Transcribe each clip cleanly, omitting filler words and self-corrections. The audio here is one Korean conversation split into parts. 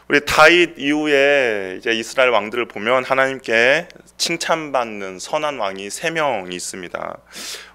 우리 다윗 이후에 이제 이스라엘 왕들을 보면 하나님께 칭찬받는 선한 왕이 3명이 있습니다.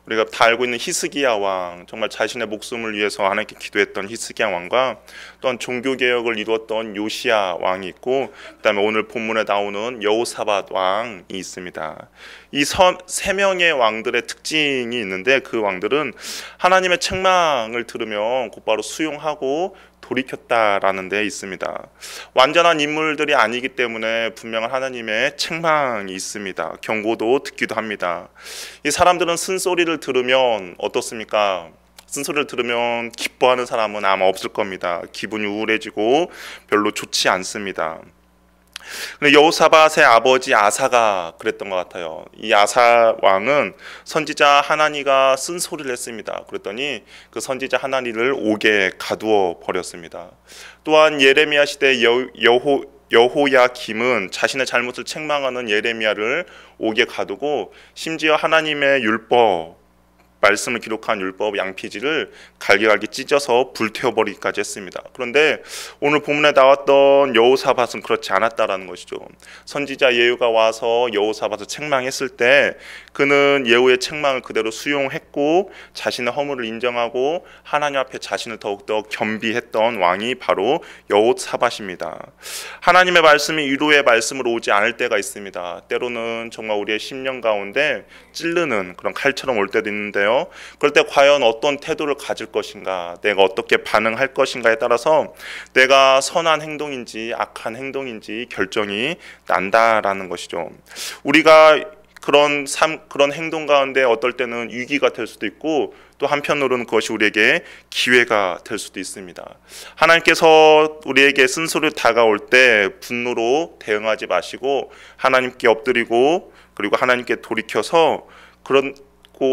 우리가 다 알고 있는 히스기야 왕, 정말 자신의 목숨을 위해서 하나님께 기도했던 히스기야 왕과 또한 종교개혁을 이루었던 요시야 왕이 있고, 그 다음에 오늘 본문에 나오는 여호사밧 왕이 있습니다. 이 3명의 왕들의 특징이 있는데, 그 왕들은 하나님의 책망을 들으면 곧바로 수용하고 돌이켰다라는 데 있습니다. 완전한 인물들이 아니기 때문에 분명한 하나님의 책망이 있습니다. 경고도 듣기도 합니다. 이 사람들은 쓴소리를 들으면 어떻습니까? 쓴소리를 들으면 기뻐하는 사람은 아마 없을 겁니다. 기분이 우울해지고 별로 좋지 않습니다. 근데 여호사밧의 아버지 아사가 그랬던 것 같아요. 이 아사 왕은 선지자 하나니가 쓴소리를 했습니다. 그랬더니 그 선지자 하나니를 옥에 가두어 버렸습니다. 또한 예레미야 시대 여호야김은 자신의 잘못을 책망하는 예레미야를 옥에 가두고 심지어 하나님의 율법 말씀을 기록한 율법 양피지를 갈기갈기 찢어서 불태워버리기까지 했습니다. 그런데 오늘 본문에 나왔던 여호사밧은 그렇지 않았다라는 것이죠. 선지자 예후가 와서 여호사밧을 책망했을 때 그는 예후의 책망을 그대로 수용했고 자신의 허물을 인정하고 하나님 앞에 자신을 더욱더 겸비했던 왕이 바로 여호사밧입니다. 하나님의 말씀이 위로의 말씀으로 오지 않을 때가 있습니다. 때로는 정말 우리의 심령 가운데 찌르는 그런 칼처럼 올 때도 있는데요. 그럴 때 과연 어떤 태도를 가질 것인가, 내가 어떻게 반응할 것인가에 따라서 내가 선한 행동인지 악한 행동인지 결정이 난다라는 것이죠. 우리가 그런 행동 가운데 어떨 때는 위기가 될 수도 있고 또 한편으로는 그것이 우리에게 기회가 될 수도 있습니다. 하나님께서 우리에게 쓴소리로 다가올 때 분노로 대응하지 마시고 하나님께 엎드리고 그리고 하나님께 돌이켜서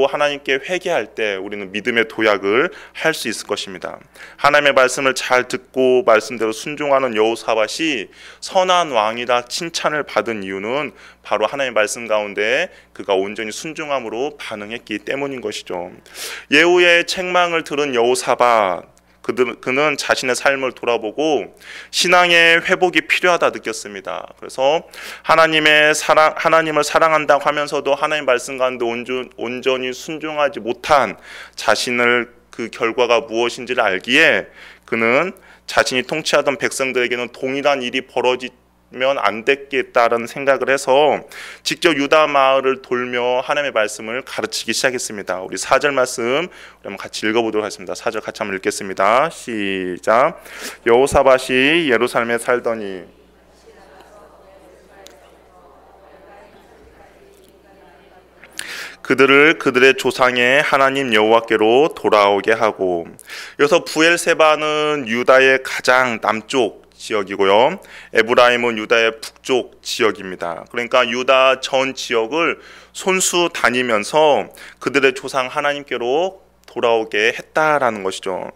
하나님께 회개할 때 우리는 믿음의 도약을 할 수 있을 것입니다. 하나님의 말씀을 잘 듣고 말씀대로 순종하는 여호사밧이 선한 왕이라 칭찬을 받은 이유는 바로 하나님의 말씀 가운데 그가 온전히 순종함으로 반응했기 때문인 것이죠. 예후의 책망을 들은 여호사밧, 그는 자신의 삶을 돌아보고 신앙의 회복이 필요하다 느꼈습니다. 그래서 하나님을 사랑한다고 하면서도 하나님 말씀 가운데 온전히 순종하지 못한 자신을 그 결과가 무엇인지를 알기에 그는 자신이 통치하던 백성들에게는 동일한 일이 벌어지면 안 됐겠다라는 생각을 해서 직접 유다 마을을 돌며 하나님의 말씀을 가르치기 시작했습니다. 우리 4절 말씀 우리 한번 같이 읽어보도록 하겠습니다. 4절 같이 한번 읽겠습니다. 시작. 여호사밧이 예루살렘에 살더니 그들을 그들의 조상의 하나님 여호와께로 돌아오게 하고, 여기서 부엘세바는 유다의 가장 남쪽 지역이고요. 에브라임은 유다의 북쪽 지역입니다. 그러니까 유다 전 지역을 손수 다니면서 그들의 조상 하나님께로 돌아오게 했다라는 것이죠.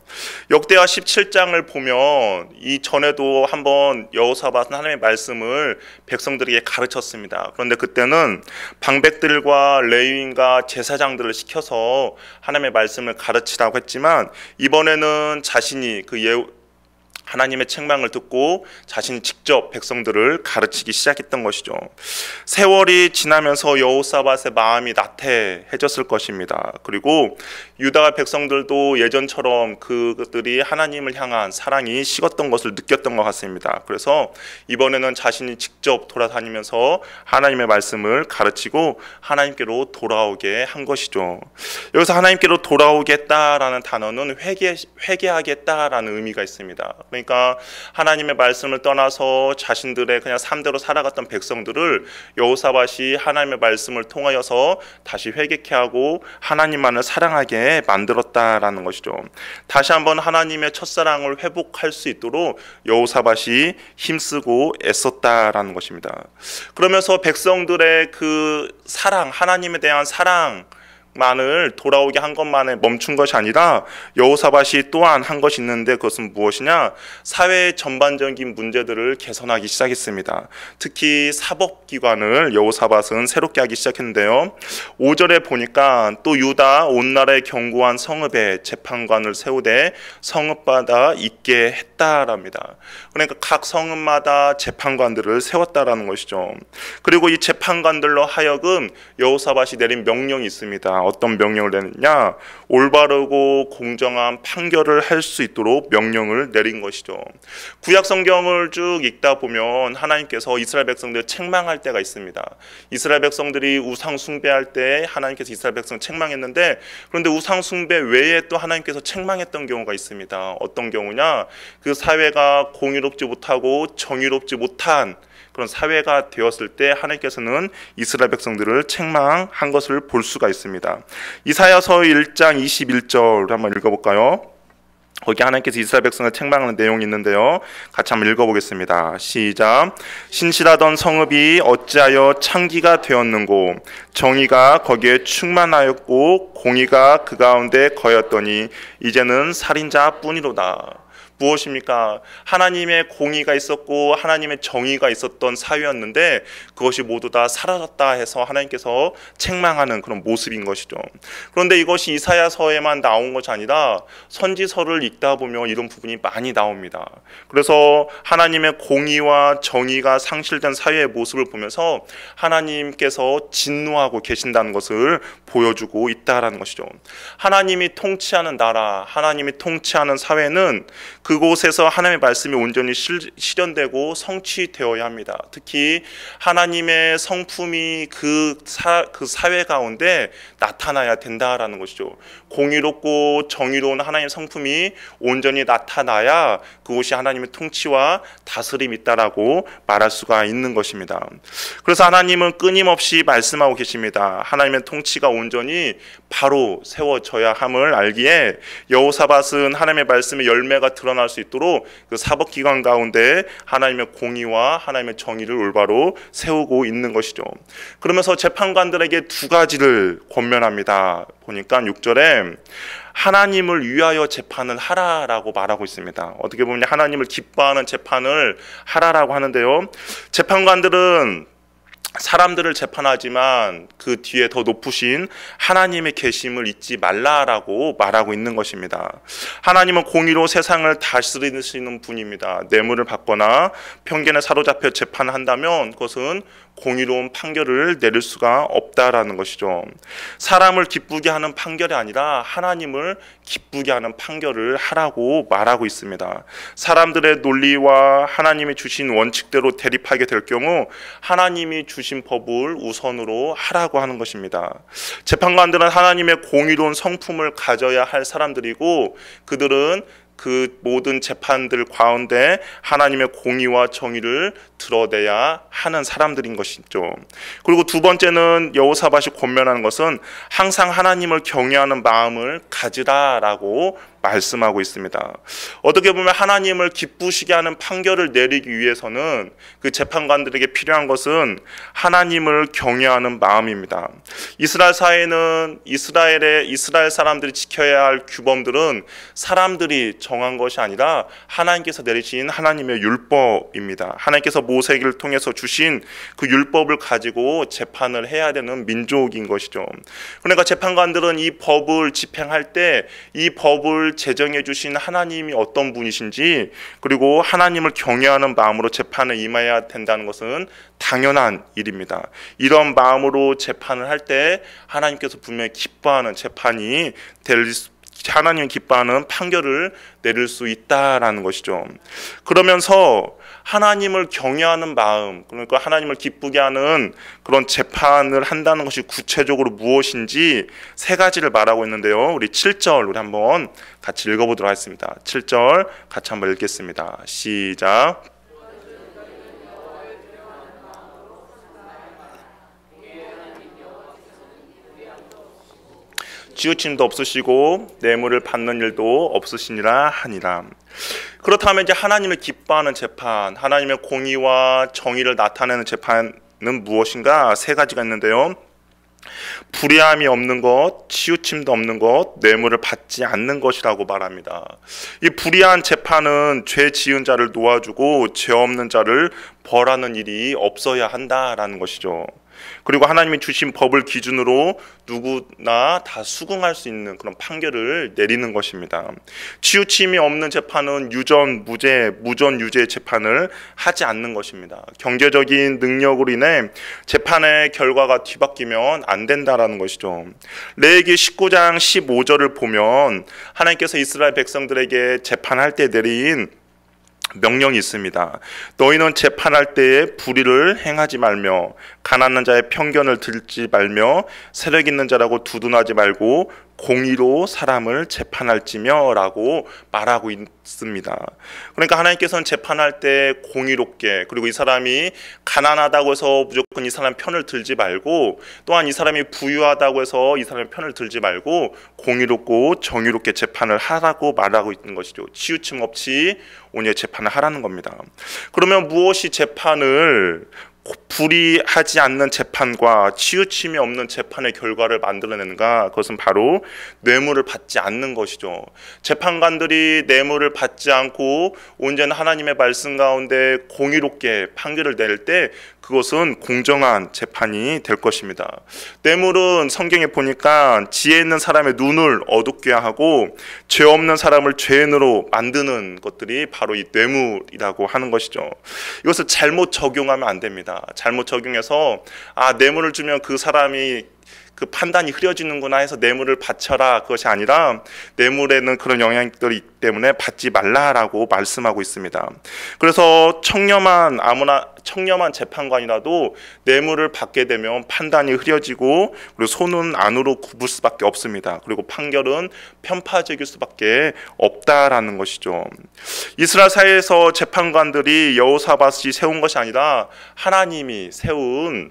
역대하 17장을 보면 이전에도 한번 여호사밧은 하나님의 말씀을 백성들에게 가르쳤습니다. 그런데 그때는 방백들과 레위인과 제사장들을 시켜서 하나님의 말씀을 가르치라고 했지만 이번에는 자신이 하나님의 책망을 듣고 자신이 직접 백성들을 가르치기 시작했던 것이죠. 세월이 지나면서 여호사밧의 마음이 나태해졌을 것입니다. 그리고 유다 백성들도 예전처럼 그들이 하나님을 향한 사랑이 식었던 것을 느꼈던 것 같습니다. 그래서 이번에는 자신이 직접 돌아다니면서 하나님의 말씀을 가르치고 하나님께로 돌아오게 한 것이죠. 여기서 하나님께로 돌아오겠다라는 단어는 회개하겠다라는 의미가 있습니다. 그러니까 하나님의 말씀을 떠나서 자신들의 그냥 삶대로 살아갔던 백성들을 여호사밧이 하나님의 말씀을 통하여서 다시 회개케 하고 하나님만을 사랑하게 만들었다라는 것이죠. 다시 한번 하나님의 첫사랑을 회복할 수 있도록 여호사밧이 힘쓰고 애썼다라는 것입니다. 그러면서 백성들의 그 사랑, 하나님에 대한 사랑, 만을 돌아오게 한 것만에 멈춘 것이 아니라 여호사밧이 또한 한 것이 있는데 그것은 무엇이냐? 사회의 전반적인 문제들을 개선하기 시작했습니다. 특히 사법기관을 여호사밧은 새롭게 하기 시작했는데요. 5절에 보니까 또 유다 온 나라의 견고한 성읍에 재판관을 세우되 성읍마다 있게 했다랍니다. 그러니까 각 성읍마다 재판관들을 세웠다라는 것이죠. 그리고 이 재판관들로 하여금 여호사밧이 내린 명령이 있습니다. 어떤 명령을 내느냐? 올바르고 공정한 판결을 할 수 있도록 명령을 내린 것이죠. 구약 성경을 쭉 읽다 보면 하나님께서 이스라엘 백성들을 책망할 때가 있습니다. 이스라엘 백성들이 우상 숭배할 때 하나님께서 이스라엘 백성을 책망했는데, 그런데 우상 숭배 외에 또 하나님께서 책망했던 경우가 있습니다. 어떤 경우냐? 그 사회가 공의롭지 못하고 정의롭지 못한 그런 사회가 되었을 때 하나님께서는 이스라엘 백성들을 책망한 것을 볼 수가 있습니다. 이사야서 1장 21절 한번 읽어볼까요? 거기 하나님께서 이스라엘 백성을 책망하는 내용이 있는데요. 같이 한번 읽어보겠습니다. 시작. 신실하던 성읍이 어찌하여 창기가 되었는고, 정의가 거기에 충만하였고 공의가 그 가운데 거였더니 이제는 살인자뿐이로다. 무엇입니까? 하나님의 공의가 있었고 하나님의 정의가 있었던 사회였는데 그것이 모두 다 사라졌다 해서 하나님께서 책망하는 그런 모습인 것이죠. 그런데 이것이 이사야서에만 나온 것이 아니라 선지서를 읽다 보면 이런 부분이 많이 나옵니다. 그래서 하나님의 공의와 정의가 상실된 사회의 모습을 보면서 하나님께서 진노하고 계신다는 것을 보여주고 있다라는 것이죠. 하나님이 통치하는 나라, 하나님이 통치하는 사회는 그곳에서 하나님의 말씀이 온전히 실현되고 성취되어야 합니다. 특히 하나님의 성품이 그 사회 가운데 나타나야 된다라는 것이죠. 공의롭고 정의로운 하나님의 성품이 온전히 나타나야 그곳이 하나님의 통치와 다스림이 있다라고 말할 수가 있는 것입니다. 그래서 하나님은 끊임없이 말씀하고 계십니다. 하나님의 통치가 온전히 바로 세워져야 함을 알기에 여호사밧은 하나님의 말씀의 열매가 드러날 수 있도록 그 사법기관 가운데 하나님의 공의와 하나님의 정의를 올바로 세우고 있는 것이죠. 그러면서 재판관들에게 두 가지를 권면합니다. 보니까 6절에 하나님을 위하여 재판을 하라라고 말하고 있습니다. 어떻게 보면 하나님을 기뻐하는 재판을 하라라고 하는데요. 재판관들은 사람들을 재판하지만 그 뒤에 더 높으신 하나님의 계심을 잊지 말라라고 말하고 있는 것입니다. 하나님은 공의로 세상을 다스리시는 분입니다. 뇌물을 받거나 편견에 사로잡혀 재판을 한다면 그것은 공의로운 판결을 내릴 수가 없다라는 것이죠. 사람을 기쁘게 하는 판결이 아니라 하나님을 기쁘게 하는 판결을 하라고 말하고 있습니다. 사람들의 논리와 하나님이 주신 원칙대로 대립하게 될 경우 하나님이 주신 법을 우선으로 하라고 하는 것입니다. 재판관들은 하나님의 공의로운 성품을 가져야 할 사람들이고 그들은 그 모든 재판들 가운데 하나님의 공의와 정의를 드러내야 하는 사람들인 것이죠. 그리고 두 번째는 여호사밧이 권면하는 것은 항상 하나님을 경외하는 마음을 가지라라고 말씀하고 있습니다. 어떻게 보면 하나님을 기쁘시게 하는 판결을 내리기 위해서는 그 재판관들에게 필요한 것은 하나님을 경외하는 마음입니다. 이스라엘 사회는 이스라엘 사람들이 지켜야 할 규범들은 사람들이 정한 것이 아니라 하나님께서 내리신 하나님의 율법입니다. 하나님께서 모세기를 통해서 주신 그 율법을 가지고 재판을 해야 되는 민족인 것이죠. 그러니까 재판관들은 이 법을 집행할 때 이 법을 제정해 주신 하나님이 어떤 분이신지 그리고 하나님을 경외하는 마음으로 재판에 임해야 된다는 것은 당연한 일입니다. 이런 마음으로 재판을 할 때 하나님께서 분명히 기뻐하는 재판이 하나님 기뻐하는 판결을 내릴 수 있다라는 것이죠. 그러면서 하나님을 경외하는 마음, 그러니까 하나님을 기쁘게 하는 그런 재판을 한다는 것이 구체적으로 무엇인지 세 가지를 말하고 있는데요. 우리 7절 우리 한번 같이 읽어보도록 하겠습니다. 7절 같이 한번 읽겠습니다. 시작. 치우침도 없으시고 뇌물을 받는 일도 없으시니라 하니라. 그렇다면 이제 하나님을 기뻐하는 재판, 하나님의 공의와 정의를 나타내는 재판은 무엇인가? 세 가지가 있는데요. 불의함이 없는 것, 치우침도 없는 것, 뇌물을 받지 않는 것이라고 말합니다. 이 불의한 재판은 죄 지은 자를 놓아주고 죄 없는 자를 벌하는 일이 없어야 한다라는 것이죠. 그리고 하나님이 주신 법을 기준으로 누구나 다 수긍할 수 있는 그런 판결을 내리는 것입니다. 치우침이 없는 재판은 유전, 무죄, 무전, 유죄 재판을 하지 않는 것입니다. 경제적인 능력으로 인해 재판의 결과가 뒤바뀌면 안 된다라는 것이죠. 레위기 19장 15절을 보면 하나님께서 이스라엘 백성들에게 재판할 때 내린 명령이 있습니다. 너희는 재판할 때에 불의를 행하지 말며 가난한 자의 편견을 들지 말며 세력 있는 자라고 두둔하지 말고 공의로 사람을 재판할지며 라고 말하고 있습니다. 그러니까 하나님께서는 재판할 때 공의롭게, 그리고 이 사람이 가난하다고 해서 무조건 이 사람 편을 들지 말고, 또한 이 사람이 부유하다고 해서 이 사람의 편을 들지 말고 공의롭고 정의롭게 재판을 하라고 말하고 있는 것이죠. 치우침 없이 온유의 재판을 하라는 겁니다. 그러면 무엇이 재판을 불의하지 않는 재판과 치우침이 없는 재판의 결과를 만들어내는가? 그것은 바로 뇌물을 받지 않는 것이죠. 재판관들이 뇌물을 받지 않고 온전히 하나님의 말씀 가운데 공의롭게 판결을 낼 때 그것은 공정한 재판이 될 것입니다. 뇌물은 성경에 보니까 지혜 있는 사람의 눈을 어둡게 하고 죄 없는 사람을 죄인으로 만드는 것들이 바로 이 뇌물이라고 하는 것이죠. 이것을 잘못 적용하면 안 됩니다. 잘못 적용해서 뇌물을 주면 그 사람이 그 판단이 흐려지는구나 해서 뇌물을 바쳐라, 그것이 아니라 뇌물에는 그런 영향들이 있기 때문에 받지 말라라고 말씀하고 있습니다. 그래서 청렴한 재판관이라도 뇌물을 받게 되면 판단이 흐려지고 그리고 손은 안으로 굽을 수밖에 없습니다. 그리고 판결은 편파적일 수밖에 없다라는 것이죠. 이스라엘 사회에서 재판관들이 여호사밧이 세운 것이 아니라 하나님이 세운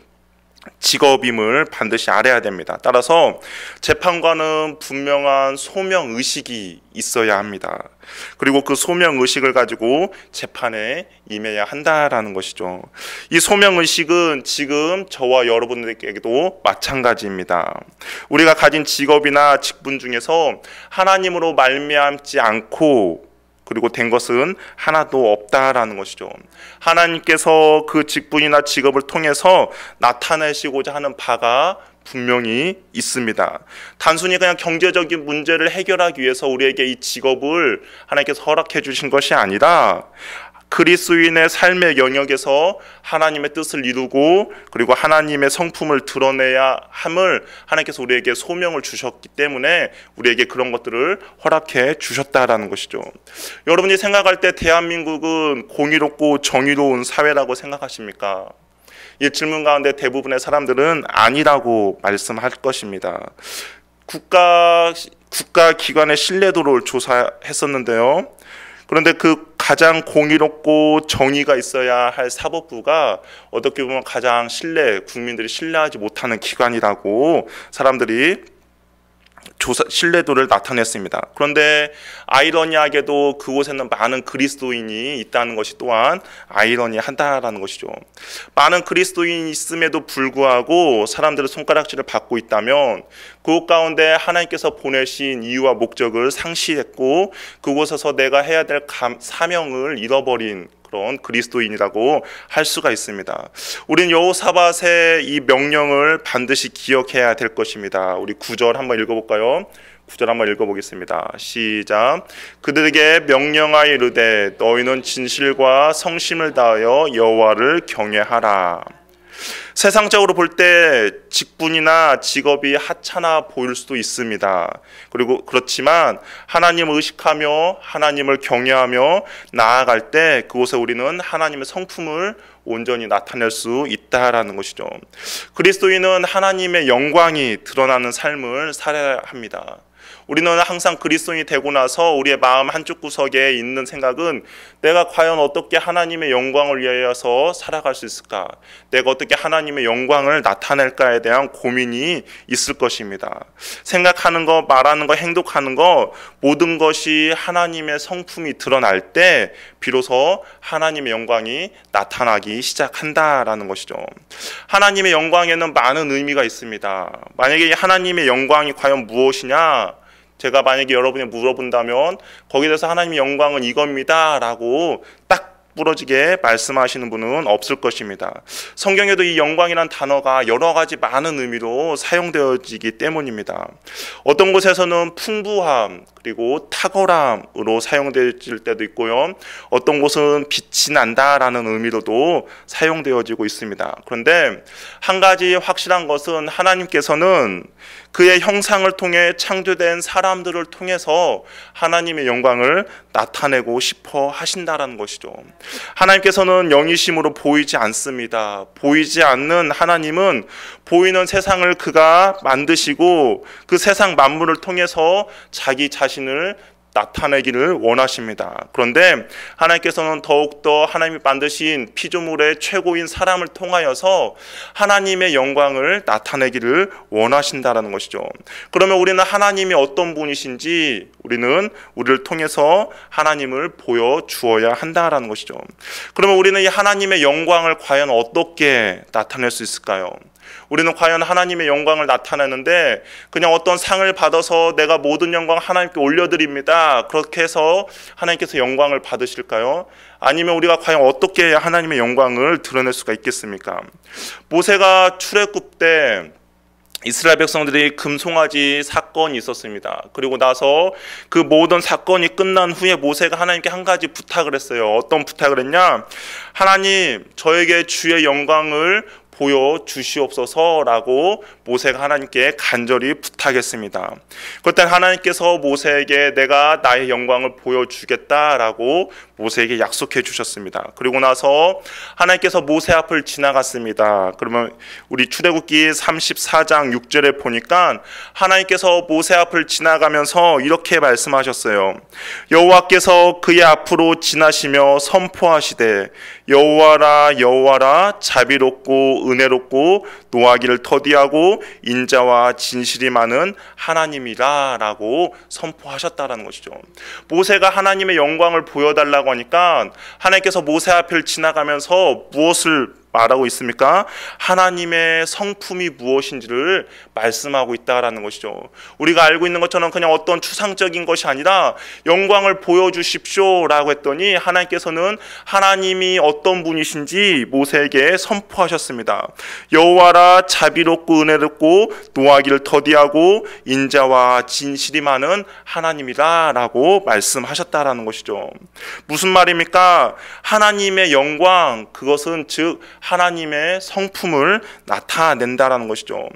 직업임을 반드시 알아야 됩니다. 따라서 재판관은 분명한 소명의식이 있어야 합니다. 그리고 그 소명의식을 가지고 재판에 임해야 한다라는 것이죠. 이 소명의식은 지금 저와 여러분들에게도 마찬가지입니다. 우리가 가진 직업이나 직분 중에서 하나님으로 말미암지 않고 그리고 된 것은 하나도 없다라는 것이죠. 하나님께서 그 직분이나 직업을 통해서 나타내시고자 하는 바가 분명히 있습니다. 단순히 그냥 경제적인 문제를 해결하기 위해서 우리에게 이 직업을 하나님께서 허락해 주신 것이 아니라 그리스도인의 삶의 영역에서 하나님의 뜻을 이루고 그리고 하나님의 성품을 드러내야 함을 하나님께서 우리에게 소명을 주셨기 때문에 우리에게 그런 것들을 허락해 주셨다라는 것이죠. 여러분이 생각할 때 대한민국은 공의롭고 정의로운 사회라고 생각하십니까? 이 질문 가운데 대부분의 사람들은 아니라고 말씀할 것입니다. 국가 기관의 신뢰도를 조사했었는데요. 그런데 그 가장 공의롭고 정의가 있어야 할 사법부가 어떻게 보면 가장 국민들이 신뢰하지 못하는 기관이라고 사람들이 신뢰도를 나타냈습니다. 그런데 아이러니하게도 그곳에는 많은 그리스도인이 있다는 것이 또한 아이러니하다라는 것이죠. 많은 그리스도인이 있음에도 불구하고 사람들의 손가락질을 받고 있다면 그곳 가운데 하나님께서 보내신 이유와 목적을 상실했고 그곳에서 내가 해야 될 사명을 잃어버린 그런 그리스도인이라고 할 수가 있습니다. 우리는 여호사밧의 이 명령을 반드시 기억해야 될 것입니다. 우리 9절 한번 읽어볼까요? 9절 한번 읽어보겠습니다. 시작. 그들에게 명령하여 이르되 너희는 진실과 성심을 다하여 여호와를 경외하라. 세상적으로 볼 때 직분이나 직업이 하찮아 보일 수도 있습니다. 그리고 그렇지만 하나님을 의식하며 하나님을 경외하며 나아갈 때 그곳에 우리는 하나님의 성품을 온전히 나타낼 수 있다라는 것이죠. 그리스도인은 하나님의 영광이 드러나는 삶을 살아야 합니다. 우리는 항상 그리스도인이 되고 나서 우리의 마음 한쪽 구석에 있는 생각은 내가 과연 어떻게 하나님의 영광을 위하여서 살아갈 수 있을까? 내가 어떻게 하나님의 영광을 나타낼까에 대한 고민이 있을 것입니다. 생각하는 거, 말하는 거, 행동하는 거 모든 것이 하나님의 성품이 드러날 때 비로소 하나님의 영광이 나타나기 시작한다라는 것이죠. 하나님의 영광에는 많은 의미가 있습니다. 만약에 하나님의 영광이 과연 무엇이냐? 제가 만약에 여러분이 물어본다면 거기에 대해서 하나님의 영광은 이겁니다 라고 딱 부러지게 말씀하시는 분은 없을 것입니다. 성경에도 이 영광이란 단어가 여러 가지 많은 의미로 사용되어지기 때문입니다. 어떤 곳에서는 풍부함 그리고 탁월함으로 사용될 때도 있고요. 어떤 곳은 빛이 난다라는 의미로도 사용되어지고 있습니다. 그런데 한 가지 확실한 것은 하나님께서는 그의 형상을 통해 창조된 사람들을 통해서 하나님의 영광을 나타내고 싶어 하신다라는 것이죠. 하나님께서는 영이심으로 보이지 않습니다. 보이지 않는 하나님은 보이는 세상을 그가 만드시고 그 세상 만물을 통해서 자기 자신을 나타내기를 원하십니다. 그런데 하나님께서는 더욱더 하나님이 만드신 피조물의 최고인 사람을 통하여서 하나님의 영광을 나타내기를 원하신다라는 것이죠. 그러면 우리는 하나님이 어떤 분이신지 우리를 통해서 하나님을 보여주어야 한다라는 것이죠. 그러면 우리는 이 하나님의 영광을 과연 어떻게 나타낼 수 있을까요? 우리는 과연 하나님의 영광을 나타내는데 그냥 어떤 상을 받아서 내가 모든 영광 하나님께 올려드립니다. 그렇게 해서 하나님께서 영광을 받으실까요? 아니면 우리가 과연 어떻게 하나님의 영광을 드러낼 수가 있겠습니까? 모세가 출애굽 때 이스라엘 백성들이 금송아지 사건이 있었습니다. 그리고 나서 그 모든 사건이 끝난 후에 모세가 하나님께 한 가지 부탁을 했어요. 어떤 부탁을 했냐? 하나님, 저에게 주의 영광을 보여주시옵소서라고 모세가 하나님께 간절히 부탁했습니다. 그때 하나님께서 모세에게 내가 나의 영광을 보여주겠다라고 모세에게 약속해 주셨습니다. 그리고 나서 하나님께서 모세 앞을 지나갔습니다. 그러면 우리 출애굽기 34장 6절에 보니까 하나님께서 모세 앞을 지나가면서 이렇게 말씀하셨어요. 여호와께서 그의 앞으로 지나시며 선포하시되 여호와라 여호와라 자비롭고 은혜롭고 노하기를 더디하고 인자와 진실이 많은 하나님이라 라고 선포하셨다라는 것이죠. 모세가 하나님의 영광을 보여달라고 하니까 하나님께서 모세 앞을 지나가면서 무엇을 말하고 있습니까? 하나님의 성품이 무엇인지를 말씀하고 있다라는 것이죠. 우리가 알고 있는 것처럼 그냥 어떤 추상적인 것이 아니라 영광을 보여주십시오 라고 했더니 하나님께서는 하나님이 어떤 분이신지 모세에게 선포하셨습니다. 여호와라 자비롭고 은혜롭고 노하기를 더디하고 인자와 진실이 많은 하나님이라 라고 말씀하셨다라는 것이죠. 무슨 말입니까? 하나님의 영광, 그것은 즉 하나님의 성품을 나타낸다라는 것이죠.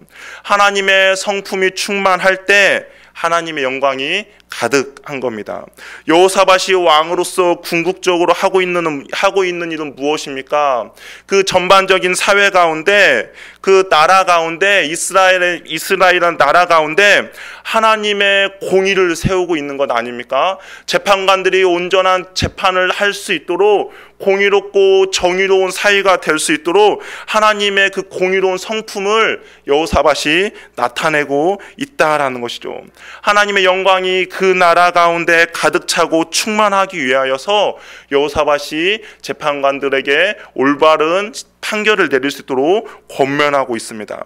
하나님의 성품이 충만할 때 하나님의 영광이 가득한 겁니다. 여호사밧이 왕으로서 궁극적으로 하고 있는 일은 무엇입니까? 그 전반적인 사회 가운데, 그 나라 가운데, 이스라엘이라는 나라 가운데 하나님의 공의를 세우고 있는 것 아닙니까? 재판관들이 온전한 재판을 할 수 있도록 공의롭고 정의로운 사회가 될 수 있도록 하나님의 그 공의로운 성품을 여호사밧이 나타내고 있다라는 것이죠. 하나님의 영광이 그 나라 가운데 가득 차고 충만하기 위하여서 여호사밧이 재판관들에게 올바른 판결을 내릴 수 있도록 권면하고 있습니다.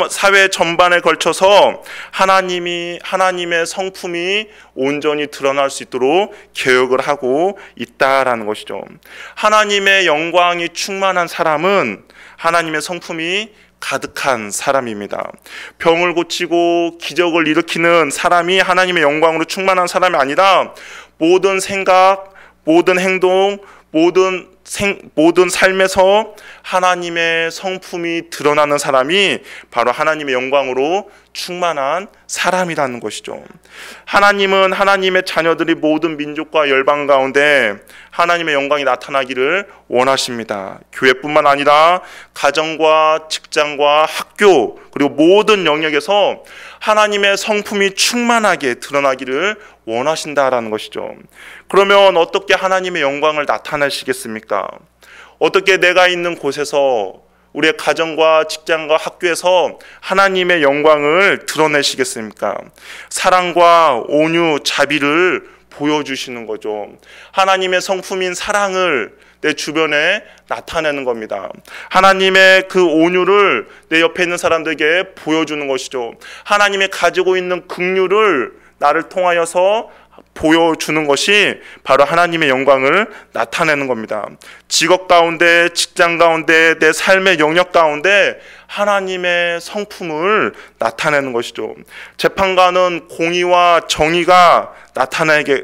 사회 전반에 걸쳐서 하나님의 성품이 온전히 드러날 수 있도록 개혁을 하고 있다라는 것이죠. 하나님의 영광이 충만한 사람은 하나님의 성품이 가득한 사람입니다. 병을 고치고 기적을 일으키는 사람이 하나님의 영광으로 충만한 사람이 아니라 모든 생각, 모든 행동, 모든 모든 삶에서 하나님의 성품이 드러나는 사람이 바로 하나님의 영광으로 충만한 사람이라는 것이죠. 하나님은 하나님의 자녀들이 모든 민족과 열방 가운데 하나님의 영광이 나타나기를 원하십니다. 교회뿐만 아니라 가정과 직장과 학교 그리고 모든 영역에서 하나님의 성품이 충만하게 드러나기를 원하신다라는 것이죠. 그러면 어떻게 하나님의 영광을 나타내시겠습니까? 어떻게 내가 있는 곳에서 우리의 가정과 직장과 학교에서 하나님의 영광을 드러내시겠습니까? 사랑과 온유, 자비를 보여주시는 거죠. 하나님의 성품인 사랑을 내 주변에 나타내는 겁니다. 하나님의 그 온유를 내 옆에 있는 사람들에게 보여주는 것이죠. 하나님의 가지고 있는 긍휼을 나를 통하여서 보여주는 것이 바로 하나님의 영광을 나타내는 겁니다. 직업 가운데, 직장 가운데, 내 삶의 영역 가운데 하나님의 성품을 나타내는 것이죠. 재판관은 공의와 정의가 나타나게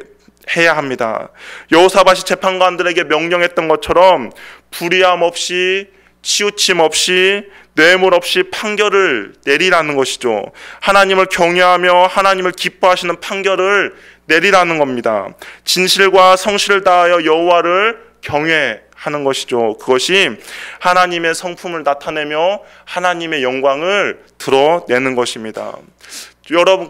해야 합니다. 여호사밧이 재판관들에게 명령했던 것처럼 불의함 없이, 치우침 없이, 뇌물 없이 판결을 내리라는 것이죠. 하나님을 경외하며 하나님을 기뻐하시는 판결을 내리라는 겁니다. 진실과 성실을 다하여 여호와를 경외하는 것이죠. 그것이 하나님의 성품을 나타내며 하나님의 영광을 드러내는 것입니다.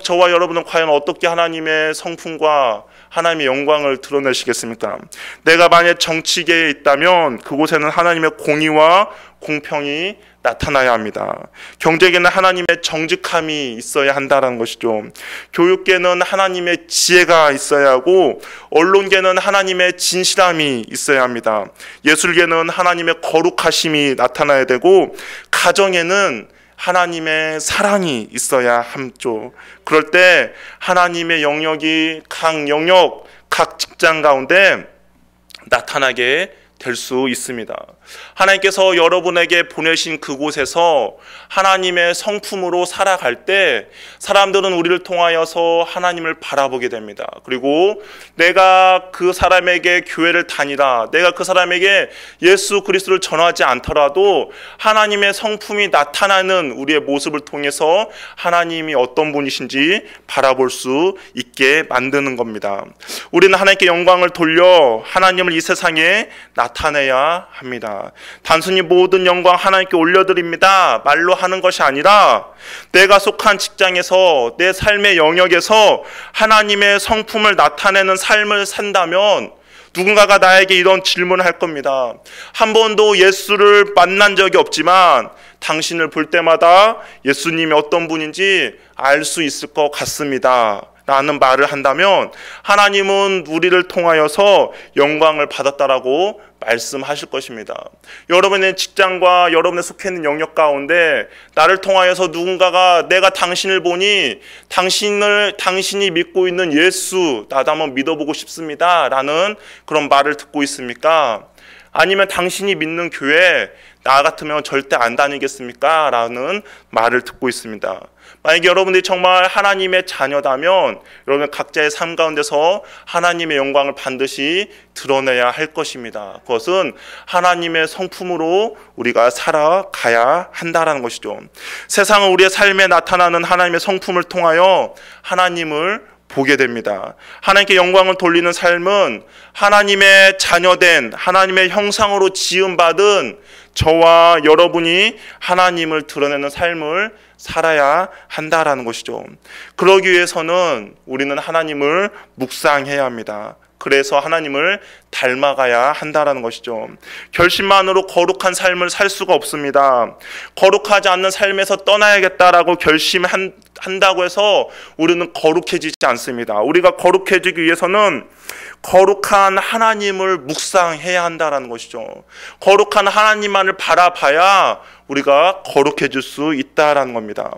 저와 여러분은 과연 어떻게 하나님의 성품과 하나님의 영광을 드러내시겠습니까? 내가 만약 정치계에 있다면 그곳에는 하나님의 공의와 공평이 나타나야 합니다. 경제계는 하나님의 정직함이 있어야 한다는 것이죠. 교육계는 하나님의 지혜가 있어야 하고 언론계는 하나님의 진실함이 있어야 합니다. 예술계는 하나님의 거룩하심이 나타나야 되고 가정에는 하나님의 사랑이 있어야 함죠. 그럴 때 하나님의 영역이 각 영역, 각 직장 가운데 나타나게 될 수 있습니다. 하나님께서 여러분에게 보내신 그곳에서 하나님의 성품으로 살아갈 때 사람들은 우리를 통하여서 하나님을 바라보게 됩니다. 그리고 내가 그 사람에게 교회를 다니라, 내가 그 사람에게 예수 그리스도를 전하지 않더라도 하나님의 성품이 나타나는 우리의 모습을 통해서 하나님이 어떤 분이신지 바라볼 수 있게 만드는 겁니다. 우리는 하나님께 영광을 돌려 하나님을 이 세상에 나타내야 합니다. 단순히 모든 영광 하나님께 올려드립니다 말로 하는 것이 아니라 내가 속한 직장에서 내 삶의 영역에서 하나님의 성품을 나타내는 삶을 산다면 누군가가 나에게 이런 질문을 할 겁니다. 한 번도 예수를 만난 적이 없지만 당신을 볼 때마다 예수님이 어떤 분인지 알 수 있을 것 같습니다 라는 말을 한다면 하나님은 우리를 통하여서 영광을 받았다라고 말씀하실 것입니다. 여러분의 직장과 여러분의 속해 있는 영역 가운데 나를 통하여서 누군가가 내가 당신을 보니 당신이 믿고 있는 예수 나도 한번 믿어보고 싶습니다 라는 그런 말을 듣고 있습니까? 아니면 당신이 믿는 교회 나 같으면 절대 안 다니겠습니까? 라는 말을 듣고 있습니다. 만약에 여러분들이 정말 하나님의 자녀다면 여러분 각자의 삶 가운데서 하나님의 영광을 반드시 드러내야 할 것입니다. 그것은 하나님의 성품으로 우리가 살아가야 한다는 것이죠. 세상은 우리의 삶에 나타나는 하나님의 성품을 통하여 하나님을 보게 됩니다. 하나님께 영광을 돌리는 삶은 하나님의 자녀된 하나님의 형상으로 지음받은 저와 여러분이 하나님을 드러내는 삶을 살아야 한다라는 것이죠. 그러기 위해서는 우리는 하나님을 묵상해야 합니다. 그래서 하나님을 닮아가야 한다라는 것이죠. 결심만으로 거룩한 삶을 살 수가 없습니다. 거룩하지 않는 삶에서 떠나야겠다라고 결심한다고 해서 우리는 거룩해지지 않습니다. 우리가 거룩해지기 위해서는 거룩한 하나님을 묵상해야 한다라는 것이죠. 거룩한 하나님만을 바라봐야 우리가 거룩해질 수 있다라는 겁니다.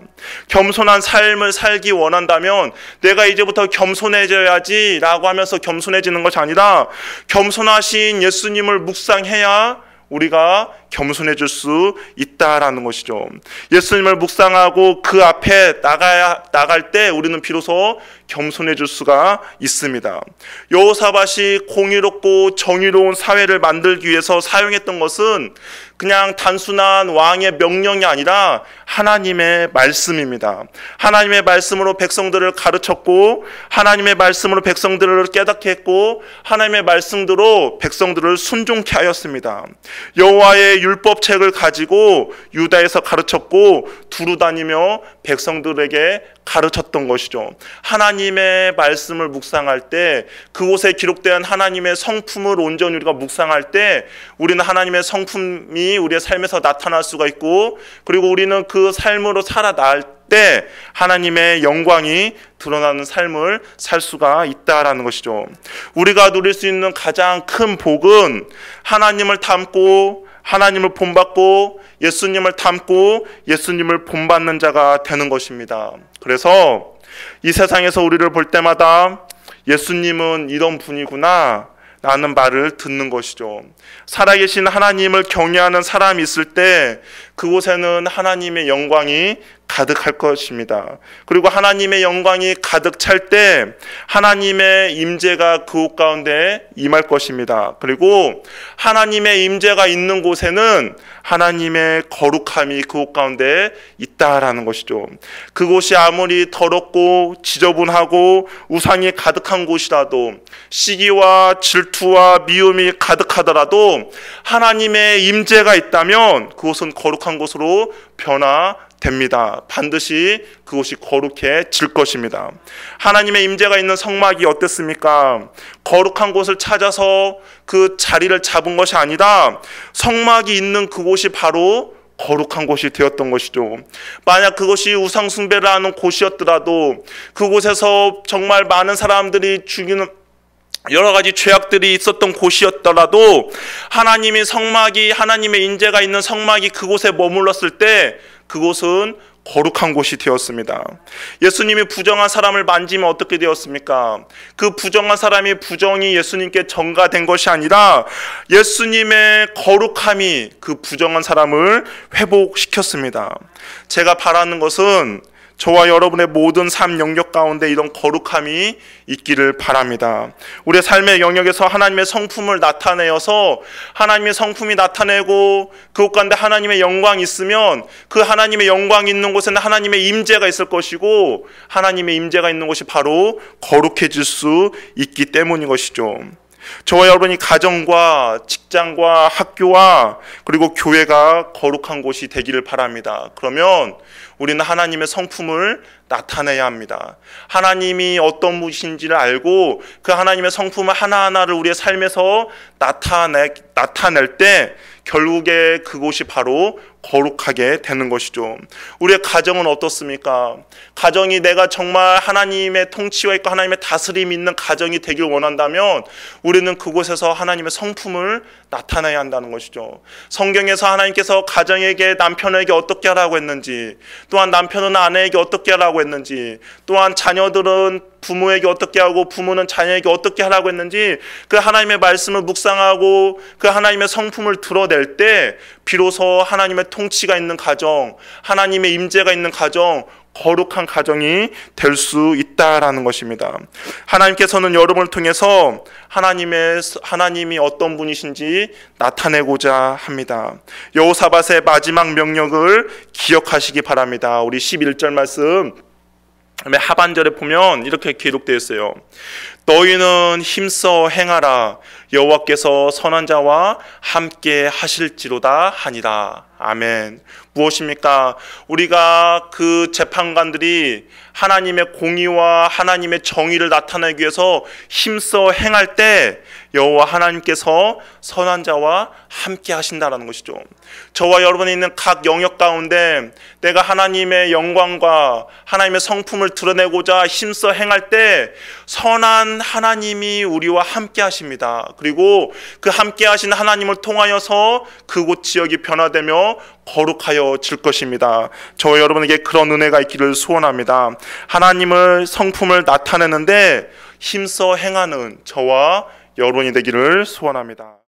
겸손한 삶을 살기 원한다면 내가 이제부터 겸손해져야지 라고 하면서 겸손해지는 것이 아니라 겸손하신 예수님을 묵상해야 우리가 겸손해질 수 있다라는 것이죠. 예수님을 묵상하고 그 앞에 나갈 때 우리는 비로소 겸손해질 수가 있습니다. 여호사밧이 공의롭고 정의로운 사회를 만들기 위해서 사용했던 것은 그냥 단순한 왕의 명령이 아니라 하나님의 말씀입니다. 하나님의 말씀으로 백성들을 가르쳤고, 하나님의 말씀으로 백성들을 깨닫게 했고, 하나님의 말씀대로 백성들을 순종케 하였습니다. 여호와의 율법책을 가지고 유다에서 가르쳤고 두루 다니며 백성들에게 가르쳤던 것이죠. 하나님의 말씀을 묵상할 때, 그곳에 기록된 하나님의 성품을 온전히 우리가 묵상할 때 우리는 하나님의 성품이 우리의 삶에서 나타날 수가 있고, 그리고 우리는 그 삶으로 살아날 때 하나님의 영광이 드러나는 삶을 살 수가 있다라는 것이죠. 우리가 누릴 수 있는 가장 큰 복은 하나님을 닮고 하나님을 본받고 예수님을 닮고 예수님을 본받는 자가 되는 것입니다. 그래서 이 세상에서 우리를 볼 때마다 예수님은 이런 분이구나 라는 말을 듣는 것이죠. 살아계신 하나님을 경외하는 사람이 있을 때 그곳에는 하나님의 영광이 가득할 것입니다. 그리고 하나님의 영광이 가득 찰 때 하나님의 임재가 그곳 가운데 임할 것입니다. 그리고 하나님의 임재가 있는 곳에는 하나님의 거룩함이 그곳 가운데 있다라는 것이죠. 그곳이 아무리 더럽고 지저분하고 우상이 가득한 곳이라도, 시기와 질투와 미움이 가득하더라도 하나님의 임재가 있다면 그곳은 거룩한 곳으로 변화됩니다. 반드시 그곳이 거룩해질 것입니다. 하나님의 임재가 있는 성막이 어땠습니까? 거룩한 곳을 찾아서 그 자리를 잡은 것이 아니라 성막이 있는 그곳이 바로 거룩한 곳이 되었던 것이죠. 만약 그것이 우상 숭배를 하는 곳이었더라도, 그곳에서 정말 많은 사람들이 죽이는 여러 가지 죄악들이 있었던 곳이었더라도, 하나님의 성막이, 하나님의 임재가 있는 성막이 그곳에 머물렀을 때 그곳은 거룩한 곳이 되었습니다. 예수님이 부정한 사람을 만지면 어떻게 되었습니까? 그 부정한 사람이 부정이 예수님께 전가된 것이 아니라 예수님의 거룩함이 그 부정한 사람을 회복시켰습니다. 제가 바라는 것은 저와 여러분의 모든 삶 영역 가운데 이런 거룩함이 있기를 바랍니다. 우리의 삶의 영역에서 하나님의 성품을 나타내어서 하나님의 성품이 나타내고 그곳 가운데 하나님의 영광이 있으면 그 하나님의 영광이 있는 곳에는 하나님의 임재가 있을 것이고, 하나님의 임재가 있는 곳이 바로 거룩해질 수 있기 때문인 것이죠. 저와 여러분이 가정과 직장과 학교와 그리고 교회가 거룩한 곳이 되기를 바랍니다. 그러면 우리는 하나님의 성품을 나타내야 합니다. 하나님이 어떤 분이신지를 알고 그 하나님의 성품을 하나하나를 우리의 삶에서 나타낼 때 결국에 그곳이 바로 거룩하게 되는 것이죠. 우리의 가정은 어떻습니까? 가정이 내가 정말 하나님의 통치와 있고 하나님의 다스림이 있는 가정이 되길 원한다면 우리는 그곳에서 하나님의 성품을 나타내야 한다는 것이죠. 성경에서 하나님께서 가정에게, 남편에게 어떻게 하라고 했는지, 또한 남편은 아내에게 어떻게 하라고 했는지, 또한 자녀들은 부모에게 어떻게 하고 부모는 자녀에게 어떻게 하라고 했는지 그 하나님의 말씀을 묵상하고 그 하나님의 성품을 드러낼 때 비로소 하나님의 통치가 있는 가정, 하나님의 임재가 있는 가정, 거룩한 가정이 될 수 있다라는 것입니다. 하나님께서는 여러분을 통해서 하나님이 어떤 분이신지 나타내고자 합니다. 여호사밧의 마지막 명령을 기억하시기 바랍니다. 우리 11절 말씀 하반절에 보면 이렇게 기록되어 있어요. 너희는 힘써 행하라. 여호와께서 선한 자와 함께 하실지로다 하니라. 아멘. 무엇입니까? 우리가 그 재판관들이 하나님의 공의와 하나님의 정의를 나타내기 위해서 힘써 행할 때 여호와 하나님께서 선한 자와 함께 하신다라는 것이죠. 저와 여러분이 있는 각 영역 가운데 내가 하나님의 영광과 하나님의 성품을 드러내고자 힘써 행할 때 선한 하나님이 우리와 함께 하십니다. 그리고 그 함께 하신 하나님을 통하여서 그곳 지역이 변화되며 거룩하여질 것입니다. 저와 여러분에게 그런 은혜가 있기를 소원합니다. 하나님의 성품을 나타내는데 힘써 행하는 저와 여러분이 되기를 소원합니다.